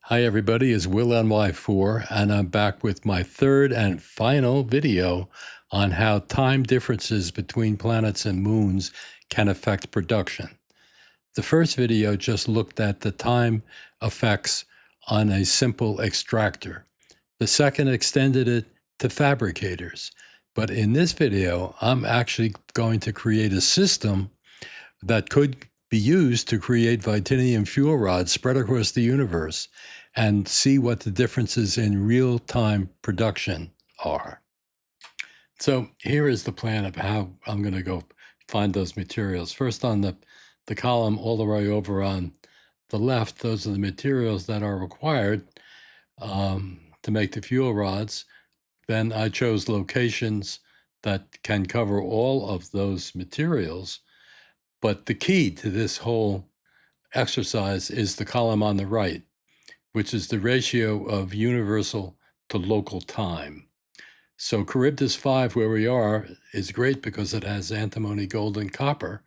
Hi everybody, it's Will NY4 and I'm back with my third and final video on how time differences between planets and moons can affect production. The first video just looked at the time effects on a simple extractor. The second extended it to fabricators. But in this video, I'm actually going to create a system that could be used to create Vytinium fuel rods spread across the universe and see what the differences in real-time production are. So here is the plan of how I'm going to go find those materials. First on the column all the way over on the left, those are the materials that are required to make the fuel rods. Then I chose locations that can cover all of those materials. But the key to this whole exercise is the column on the right, which is the ratio of universal to local time. So Charybdis 5, where we are, is great because it has antimony, gold, and copper.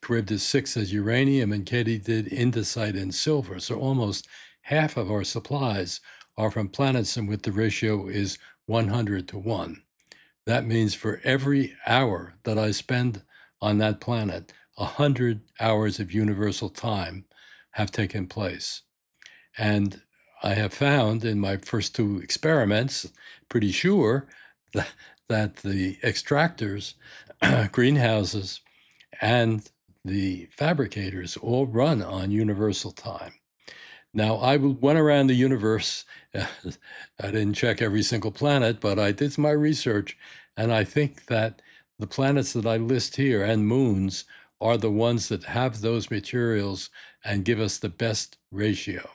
Charybdis 6 has uranium and katydid, andesite, and silver. So almost half of our supplies are from planets in which the ratio is 100 to 1. That means for every hour that I spend on that planet, 100 hours of universal time have taken place. And I have found in my first two experiments, pretty sure that the extractors, greenhouses, and the fabricators all run on universal time. Now, I went around the universe. I didn't check every single planet, but I did my research, and I think that the planets that I list here and moons are the ones that have those materials and give us the best ratio.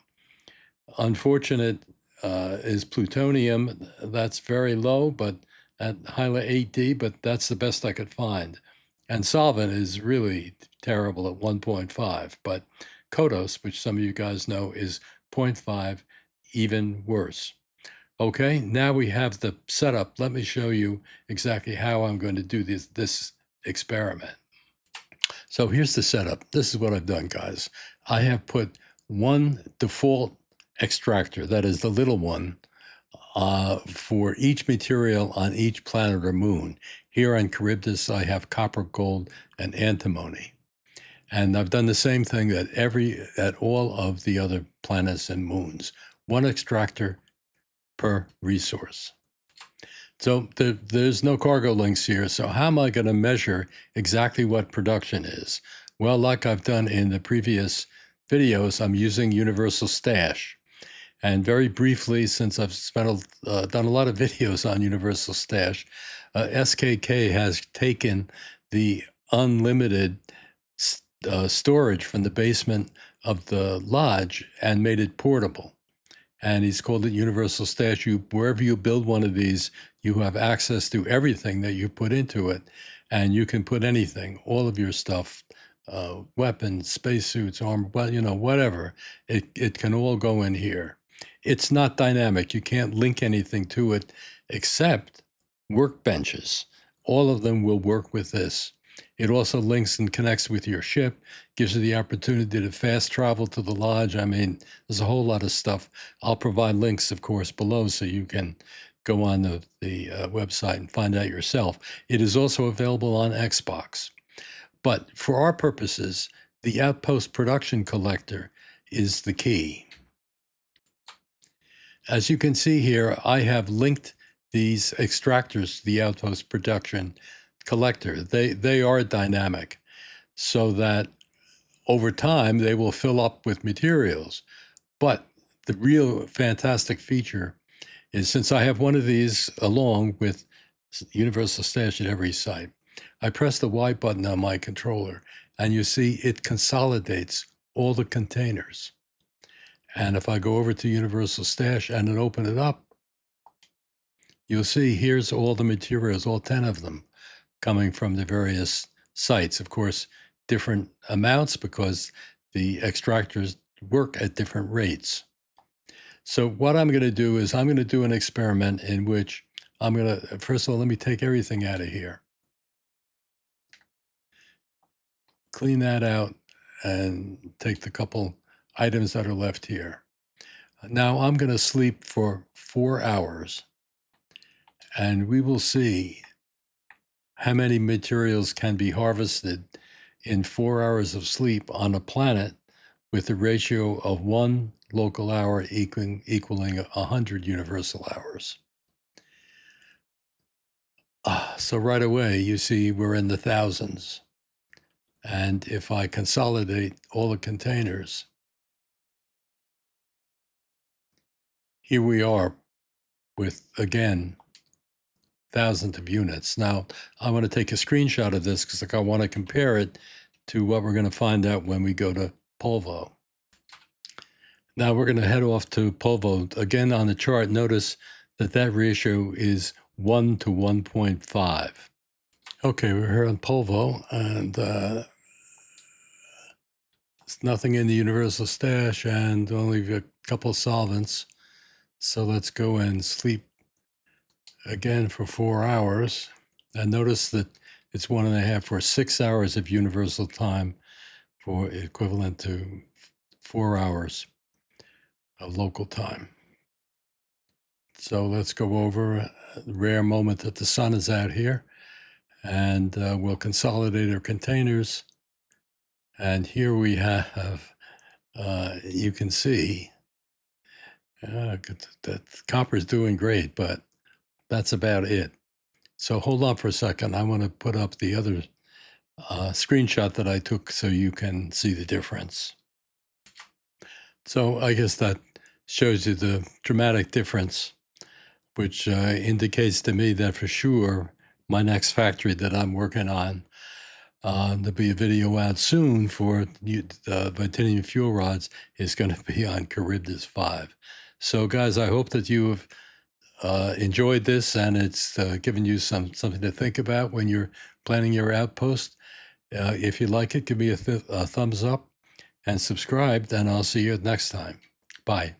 Unfortunate is plutonium. That's very low, but at HILA 8D, but that's the best I could find. And solvent is really terrible at 1.5, but Kodos, which some of you guys know, is 0.5, even worse. Okay, now we have the setup. Let me show you exactly how I'm going to do this experiment. So here's the setup. This is what I've done, guys. I have put one default extractor, that is the little one, for each material on each planet or moon. Here on Charybdis, I have copper, gold, and antimony. And I've done the same thing at all of the other planets and moons. One extractor per resource. So there's no cargo links here. So how am I going to measure exactly what production is? Well, like I've done in the previous videos, I'm using Universal Stash. And very briefly, since I've done a lot of videos on Universal Stash, SKK has taken the unlimited storage from the basement of the lodge and made it portable. And he's called it Universal Stash. Wherever you build one of these, you have access to everything that you put into it, and you can put anything, all of your stuff, weapons, spacesuits, armor, well, you know, whatever. It can all go in here. It's not dynamic. You can't link anything to it except workbenches. All of them will work with this. It also links and connects with your ship, gives you the opportunity to fast travel to the lodge. I mean, there's a whole lot of stuff. I'll provide links, of course, below so you can go on the website and find out yourself. It is also available on Xbox. But for our purposes, the Outpost Production Collector is the key. As you can see here, I have linked these extractors to the Outpost Production Collector. They are dynamic, so that over time they will fill up with materials. But the real fantastic feature is, since I have one of these along with Universal Stash at every site, I press the Y button on my controller, and you see it consolidates all the containers. And if I go over to Universal Stash and then open it up, you'll see here's all the materials, all 10 of them, coming from the various sites. Of course, different amounts because the extractors work at different rates. So what I'm going to do is I'm going to do an experiment in which I'm going to, first of all, let me take everything out of here. Clean that out and take the couple items that are left here. Now I'm going to sleep for 4 hours, and we will see how many materials can be harvested in 4 hours of sleep on a planet with a ratio of 1 local hour equaling 100 universal hours. So right away, you see we're in the thousands. And if I consolidate all the containers, here we are with, again, thousands of units. Now, I want to take a screenshot of this because I want to compare it to what we're going to find out when we go to Polvo. Now we're going to head off to Polvo. Again, on the chart, notice that that ratio is 1 to 1.5. Okay, we're here on Polvo, and there's nothing in the universal stash and only a couple of solvents. So let's go and sleep again for 4 hours. And notice that it's 1.5 or 6 hours of universal time for equivalent to 4 hours of local time. So let's go over a rare moment that the sun is out here, and we'll consolidate our containers. And here we have, you can see that copper is doing great, but that's about it. So hold on for a second. I want to put up the other screenshot that I took so you can see the difference. So I guess that shows you the dramatic difference, which indicates to me that for sure my next factory that I'm working on, there'll be a video out soon for the Vytinium Fuel Rods, is going to be on Charybdis 5. So guys, I hope that you have enjoyed this, and it's given you something to think about when you're planning your outpost. If you like it, give me a thumbs up and subscribe, and I'll see you next time. Bye.